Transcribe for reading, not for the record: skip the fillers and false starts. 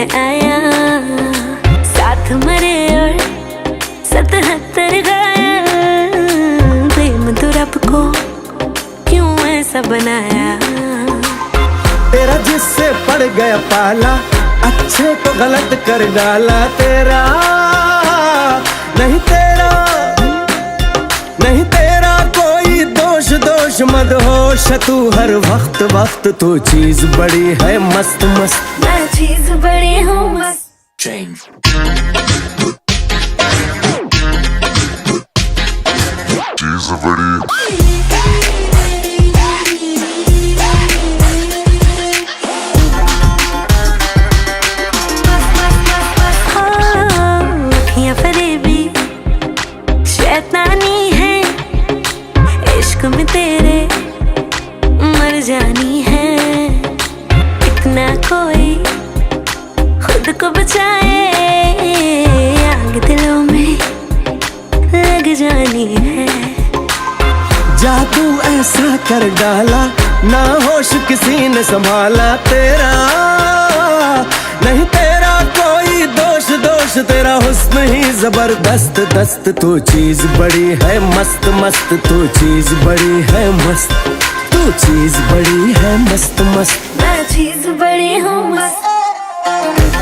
मैं आया, साथ मरे और 77 गाया। प्रेम तो रब को क्यों ऐसा बनाया। तेरा जिससे पड़ गया पाला, अच्छे को गलत कर डाला। तेरा नहीं तेरा कोई दोष मदहोश तू हर वक्त वक्त। तो चीज बड़ी है मस्त मस्त, मैं चीज बड़ी हूँ मस्त। Change. चीज बड़ी शैतानी है, इश्क में तेरे मर जानी है। इतना कोई खुद को बचाए, आग दिलों में लग जानी है। जादू ऐसा कर डाला, ना होश किसी ने संभाला। तेरा नहीं तेरा कोई दोष तेरा हुस्न ही जबरदस्त दस्त। तो चीज बड़ी है मस्त मस्त, तो चीज बड़ी है मस्त, तो चीज बड़ी है मस्त मस्त। मैं चीज बड़ी हूँ मस्त।